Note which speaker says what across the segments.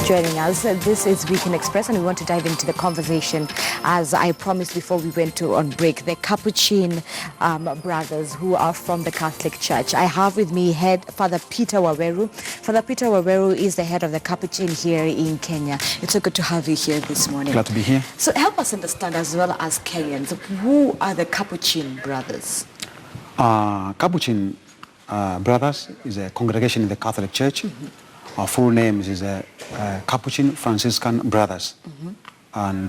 Speaker 1: joining us. This is Weekend Express, and we want to dive into the conversation. As I promised before we went on break, the Capuchin brothers who are from the Catholic Church. I have with me Father Peter Waweru. Father Peter Waweru is the head of the Capuchin here in Kenya. It's so good to have you here this morning.
Speaker 2: Glad to be here.
Speaker 1: So help us understand, as well as Kenyans, who are the Capuchin brothers?
Speaker 2: Capuchin Brothers is a congregation in the Catholic Church. Our full name is Capuchin Franciscan Brothers. And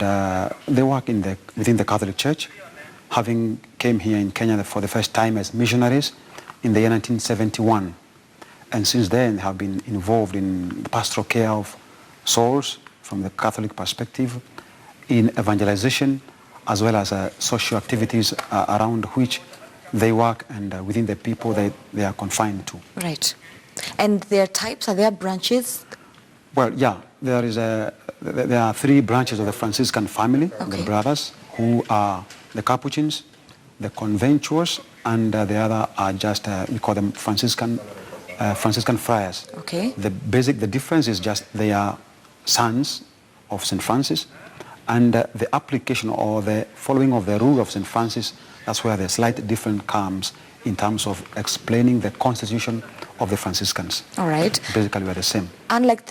Speaker 2: they work within the Catholic Church, having came here in Kenya for the first time as missionaries in the year 1971. And since then have been involved in the pastoral care of souls from the Catholic perspective, in evangelization, as well as social activities around which they work and within the people that they are confined to.
Speaker 1: Right. And their types, are there branches?
Speaker 2: Well, yeah, there are three branches of the Franciscan family, the brothers, who are the Capuchins, the Conventuals, and the other are just, we call them Franciscan friars.
Speaker 1: Okay.
Speaker 2: The difference is just they are sons of St. Francis, and the application or the following of the rule of St. Francis, that's where the slight difference comes in terms of explaining the constitution of the Franciscans.
Speaker 1: All right.
Speaker 2: Basically, we're the same.
Speaker 1: Unlike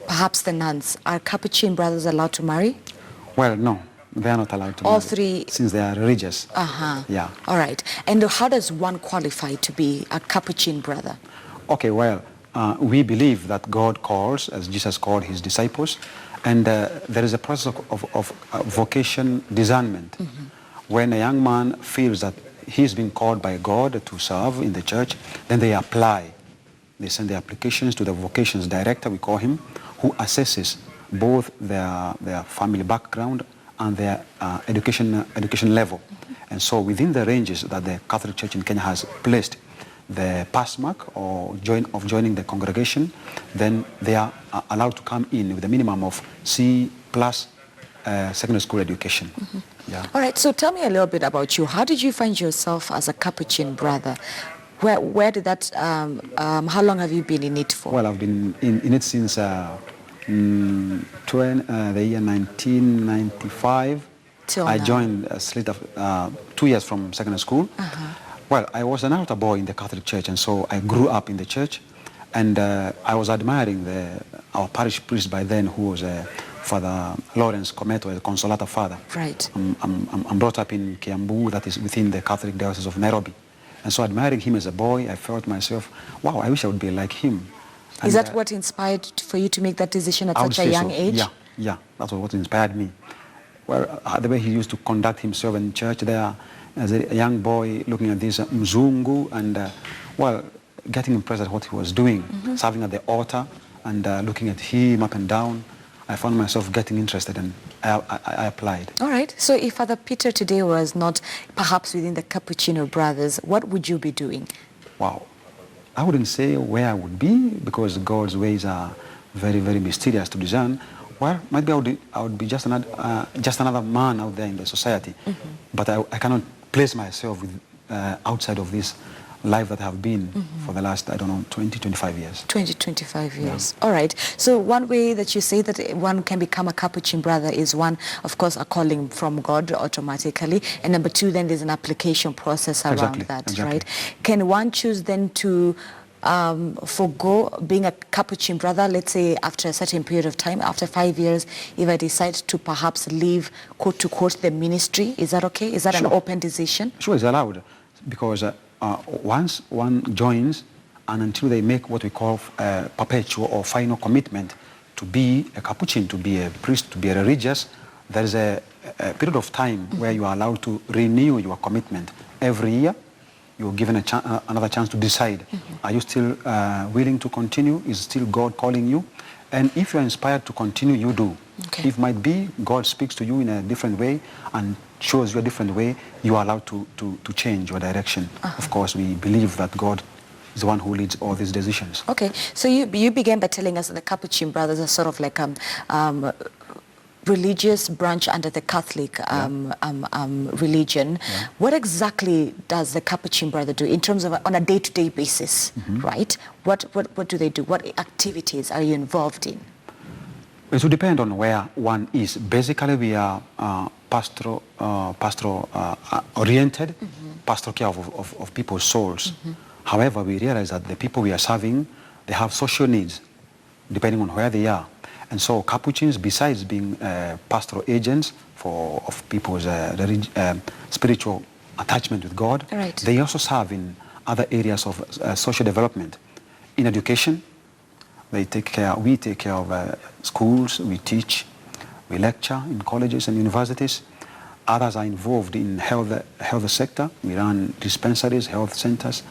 Speaker 1: perhaps the nuns, are Capuchin brothers allowed to marry?
Speaker 2: Well, no, they are not allowed to marry.
Speaker 1: All three?
Speaker 2: Since they are religious. Yeah.
Speaker 1: All right. And how does one qualify to be a Capuchin brother?
Speaker 2: Okay, well, we believe that God calls, as Jesus called his disciples, and there is a process of vocation discernment. When a young man feels that he's been called by God to serve in the church, then they apply. They send the applications to the vocations director, we call him, who assesses both their family background and their education level. And so within the ranges that the Catholic Church in Kenya has placed the pass mark or joining the congregation, then they are allowed to come in with a minimum of C+ secondary school education. Yeah.
Speaker 1: All right, so tell me a little bit about you. How did you find yourself as a Capuchin brother? Where did that, how long have you been in it for?
Speaker 2: Well, I've been in it since the year 1995.
Speaker 1: Till
Speaker 2: I
Speaker 1: now.
Speaker 2: joined a slate of 2 years from secondary school. Well, I was an altar boy in the Catholic Church, and so I grew up in the church, and I was admiring our parish priest by then, who was Father Lawrence Kometo, a Consolata father.
Speaker 1: Right.
Speaker 2: I'm brought up in Kiambu, that is within the Catholic Diocese of Nairobi. And so admiring him as a boy, I felt myself, wow, I wish I would be like him. And
Speaker 1: is that what inspired for you to make that decision at such a young age?
Speaker 2: Yeah, that was what inspired me. Well, the way he used to conduct himself in church there, as a young boy, looking at this Mzungu, and, well, getting impressed at what he was doing, serving at the altar, and looking at him up and down. I found myself getting interested, and I applied. All
Speaker 1: right. So if Father Peter today was not perhaps within the Capuchino brothers, what would you be doing?
Speaker 2: Wow. I wouldn't say where I would be, because God's ways are very, very mysterious to discern. Well, maybe I would be just another man out there in the society. But I cannot place myself outside of this life that I have been for the last, 20, 25 years.
Speaker 1: 20, 25 years. Yeah. All right. So one way that you say that one can become a Capuchin brother is, one, of course, a calling from God automatically. And number two, then there's an application process around that, right? Can one choose then to forgo being a Capuchin brother, let's say after a certain period of time, after 5 years, if I decide to perhaps leave, quote to quote, the ministry? Is that okay? Is that an open decision?
Speaker 2: Sure, it's allowed, because once one joins, and until they make what we call perpetual or final commitment to be a Capuchin, to be a priest, to be a religious, there is a period of time where you are allowed to renew your commitment. Every year, you're given another chance to decide. Are you still willing to continue? Is still God calling you? And if you're inspired to continue, you do. Okay. If might be, God speaks to you in a different way and shows you a different way, you are allowed to change your direction. Of course, we believe that God is the one who leads all these decisions.
Speaker 1: Okay, so you began by telling us that the Capuchin brothers are sort of like religious branch under the Catholic religion. Yeah. What exactly does the Capuchin brother do in terms of on a day-to-day basis, right? What do they do? What activities are you involved in?
Speaker 2: It will depend on where one is. Basically, we are pastoral oriented, pastoral care of people's souls. However, we realize that the people we are serving, they have social needs, depending on where they are. And so Capuchins, besides being pastoral agents of people's spiritual attachment with God,
Speaker 1: right,
Speaker 2: they also serve in other areas of social development. In education, we take care of schools, we teach, we lecture in colleges and universities. Others are involved in health sector. We run dispensaries, health centers,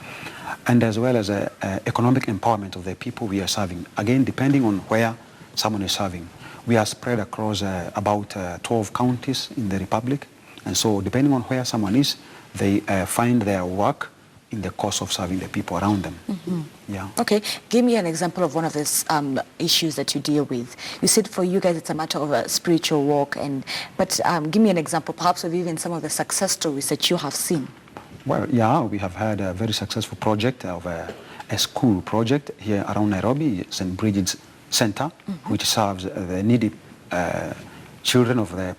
Speaker 2: and as well as economic empowerment of the people we are serving. Again, depending on where someone is serving. We are spread across about 12 counties in the Republic, and so depending on where someone is, they find their work in the course of serving the people around them. Yeah.
Speaker 1: Okay, give me an example of one of these issues that you deal with. You said for you guys it's a matter of a spiritual walk, but give me an example perhaps of even some of the success stories that you have seen.
Speaker 2: Well, yeah, we have had a very successful project of a school project here around Nairobi, St. Bridget's Center, which serves the needy children of the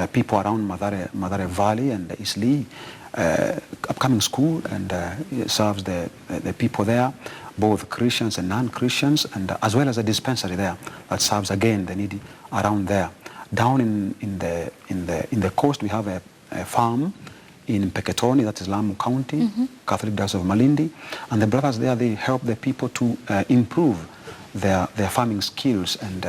Speaker 2: people around Mathare Valley and Eastleigh. Upcoming school, and it serves the people there, both Christians and non-Christians, and as well as a dispensary there that serves again the needy around there. Down in the coast, we have a farm in Peketoni, that is Lamu County, Catholic Diocese of Malindi, and the brothers there, they help the people to improve their farming skills and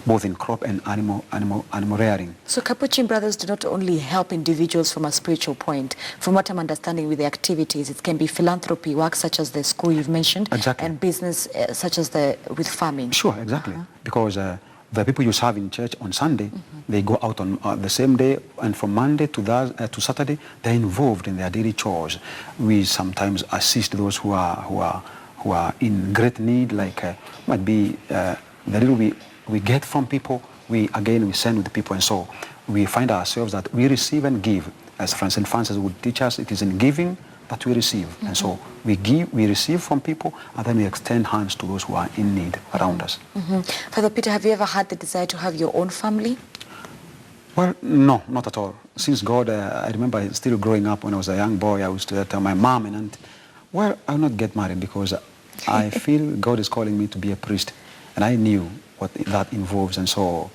Speaker 2: both in crop and animal rearing.
Speaker 1: So Capuchin brothers do not only help individuals from a spiritual point. From what I'm understanding with the activities, it can be philanthropy work such as the school you've mentioned,
Speaker 2: exactly,
Speaker 1: and business such as with farming.
Speaker 2: Sure, exactly. Because the people you serve in church on Sunday, they go out on the same day, and from Monday to Saturday, they're involved in their daily chores. We sometimes assist those who are in great need, like might be the little we get from people, we send with the people, and so we find ourselves that we receive and give. As St. Francis would teach us, it is in giving that we receive. And so we receive from people, and then we extend hands to those who are in need around us.
Speaker 1: Father Peter, have you ever had the desire to have your own family?
Speaker 2: Well, no, not at all. Since God, I remember still growing up when I was a young boy, I used to tell my mom and aunt, well, I'll not get married because I feel God is calling me to be a priest. And I knew what that involves, and so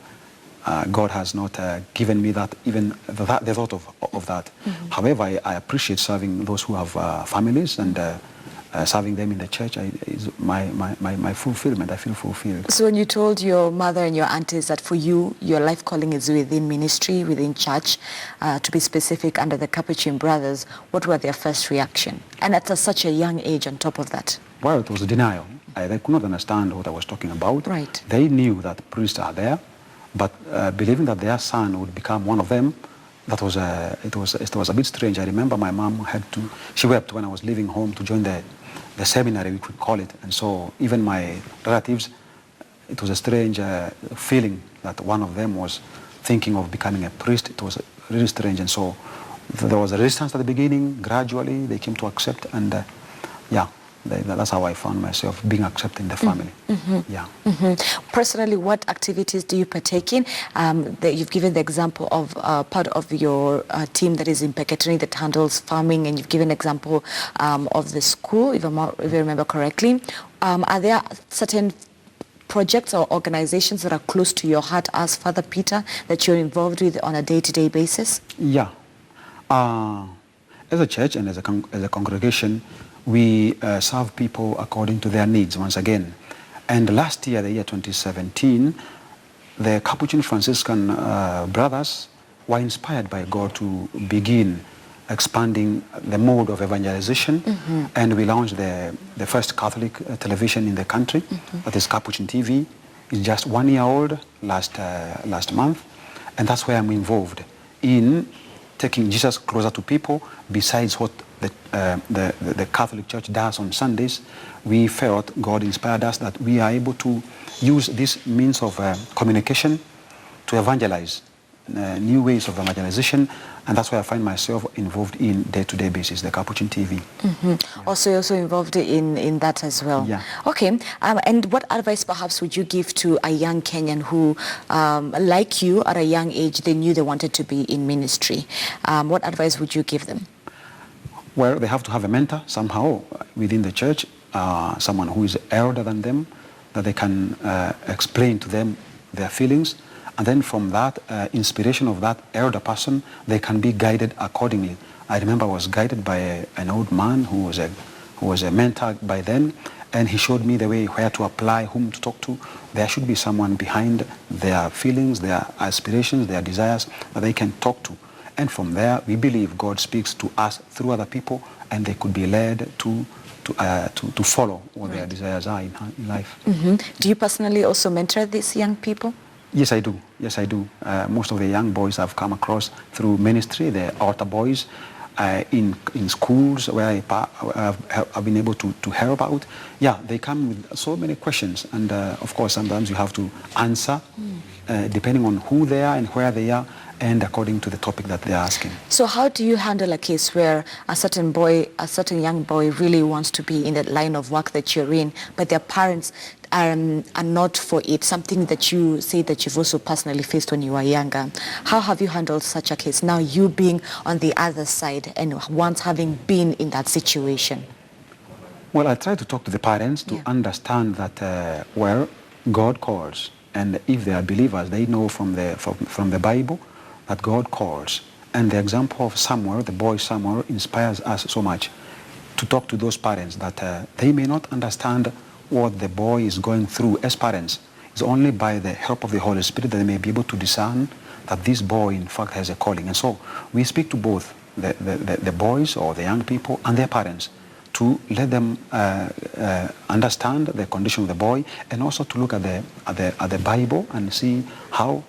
Speaker 2: God has not given me that, even the thought of that. However, I appreciate serving those who have families, and serving them in the church is my fulfillment. I feel fulfilled.
Speaker 1: So when you told your mother and your aunties that for you, your life calling is within ministry, within church, to be specific, under the Capuchin brothers, what were their first reaction? And at such a young age on top of that?
Speaker 2: Well, it was denial. They could not understand what I was talking about.
Speaker 1: Right.
Speaker 2: They knew that priests are there, but believing that their son would become one of them, it was a bit strange. I remember my mom she wept when I was leaving home to join the seminary, we could call it. And so even my relatives, it was a strange feeling that one of them was thinking of becoming a priest. It was really strange. And so there was a resistance at the beginning. Gradually, they came to accept, and that's how I found myself being accepted in the family. Personally,
Speaker 1: what activities do you partake in? You've given the example of part of your team that is in Peketoni that handles farming, and you've given an example of the school, if I remember correctly. Are there certain projects or organizations that are close to your heart as Father Peter that you're involved with on a day-to-day basis?
Speaker 2: Yeah. As a church and as a congregation, we serve people according to their needs once again. And last year, the year 2017, the Capuchin Franciscan brothers were inspired by God to begin expanding the mode of evangelization. And we launched the first Catholic television in the country, that is Capuchin TV. It's just 1 year old last month. And that's where I'm involved in taking Jesus closer to people. Besides what the Catholic Church does on Sundays, we felt God inspired us that we are able to use this means of communication to evangelize new ways of evangelization, and that's why I find myself involved in day-to-day basis, the Capuchin TV.
Speaker 1: Yeah. Also, you're also involved in that as well.
Speaker 2: Yeah.
Speaker 1: Okay, and what advice perhaps would you give to a young Kenyan who, like you, at a young age, they knew they wanted to be in ministry? What advice would you give them?
Speaker 2: Well, they have to have a mentor somehow within the church, someone who is elder than them, that they can explain to them their feelings. And then from that inspiration of that elder person, they can be guided accordingly. I remember I was guided by an old man who was a mentor by then, and he showed me the way where to apply, whom to talk to. There should be someone behind their feelings, their aspirations, their desires that they can talk to. And from there, we believe God speaks to us through other people, and they could be led to follow what their desires are in life.
Speaker 1: Do you personally also mentor these young people?
Speaker 2: Yes, I do. Yes, I do. Most of the young boys I've come across through ministry, the altar boys, in schools where I've been able to help out. Yeah, they come with so many questions, and of course sometimes you have to answer depending on who they are and where they are, and according to the topic that they're asking.
Speaker 1: So how do you handle a case where a certain young boy really wants to be in the line of work that you're in, but their parents are not for it, something that you say that you've also personally faced when you were younger? How have you handled such a case, now you being on the other side and once having been in that situation?
Speaker 2: Well, I try to talk to the parents to understand that, well, God calls, and if they are believers, they know from the Bible that God calls. And the example of Samuel, the boy Samuel, inspires us so much to talk to those parents that they may not understand what the boy is going through as parents. It's only by the help of the Holy Spirit that they may be able to discern that this boy, in fact, has a calling. And so we speak to both the boys or the young people and their parents to let them understand the condition of the boy, and also to look at the Bible and see how,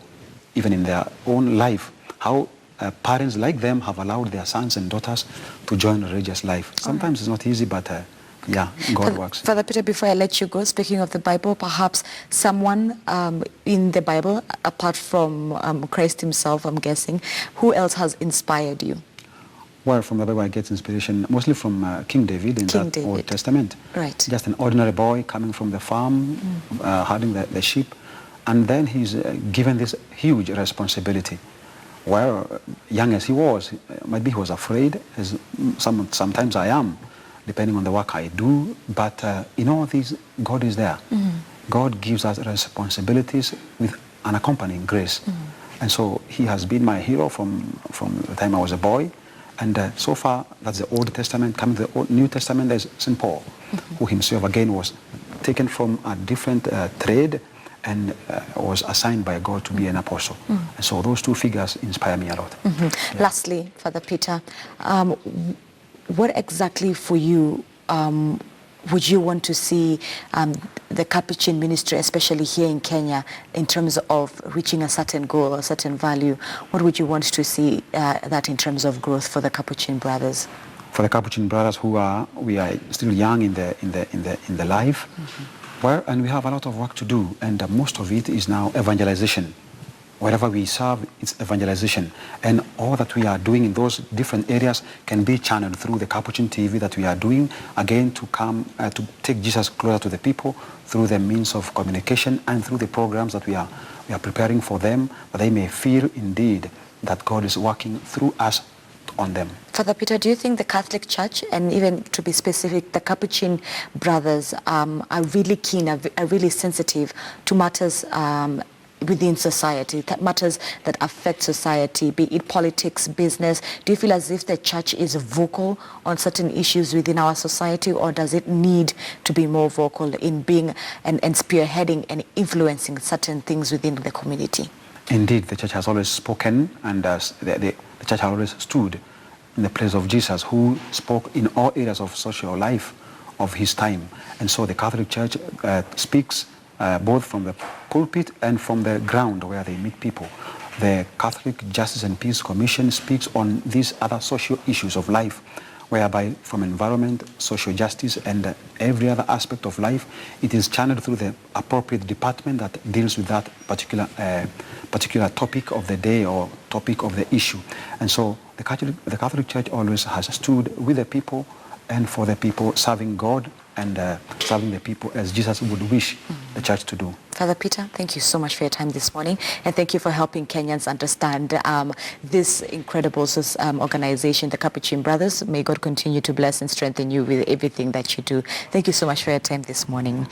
Speaker 2: even in their own life, how parents like them have allowed their sons and daughters to join religious life. Sometimes it's not easy, but yeah, God works.
Speaker 1: Father Peter, before I let you go, speaking of the Bible, perhaps someone in the Bible, apart from Christ himself, I'm guessing, who else has inspired you?
Speaker 2: Well, from the Bible I get inspiration mostly from King David in Old Testament.
Speaker 1: Right.
Speaker 2: Just an ordinary boy coming from the farm, herding the sheep, and then he's given this huge responsibility. Well, young as he was, maybe he was afraid, as sometimes I am, depending on the work I do, but in all these, God is there. God gives us responsibilities with an accompanying grace. And so he has been my hero from the time I was a boy. And so far, that's the Old Testament. Coming to the New Testament, there's St. Paul, who himself, again, was taken from a different trade and was assigned by God to be an apostle. And so those two figures inspire me a lot. Yeah.
Speaker 1: Lastly, Father Peter, what exactly for you would you want to see the Capuchin ministry, especially here in Kenya, in terms of reaching a certain goal, a certain value? What would you want to see that in terms of growth for the Capuchin brothers?
Speaker 2: For the Capuchin brothers we are still young in the life, well, and we have a lot of work to do, and most of it is now evangelization. Wherever we serve, it's evangelization. And all that we are doing in those different areas can be channeled through the Capuchin TV that we are doing, again, to come to take Jesus closer to the people through the means of communication and through the programs that we are preparing for them, that they may feel indeed that God is working through us on them.
Speaker 1: Father Peter, do you think the Catholic Church, and even to be specific, the Capuchin brothers are really keen, are really sensitive to matters within society, that matters that affect society, be it politics, business? Do you feel as if the church is vocal on certain issues within our society, or does it need to be more vocal in being and spearheading and influencing certain things within the community?
Speaker 2: Indeed, the church has always spoken, and the church has always stood in the place of Jesus, who spoke in all areas of social life of his time. And so the Catholic Church speaks both from the pulpit and from the ground where they meet people. The Catholic Justice and Peace Commission speaks on these other social issues of life, whereby from environment, social justice, and every other aspect of life, it is channeled through the appropriate department that deals with that particular topic of the day or topic of the issue. And so the Catholic Church always has stood with the people and for the people, serving God and serving the people as Jesus would wish the church to do.
Speaker 1: Father Peter, thank you so much for your time this morning, and thank you for helping Kenyans understand this incredible organization, the Capuchin Brothers. May God continue to bless and strengthen you with everything that you do. Thank you so much for your time this morning.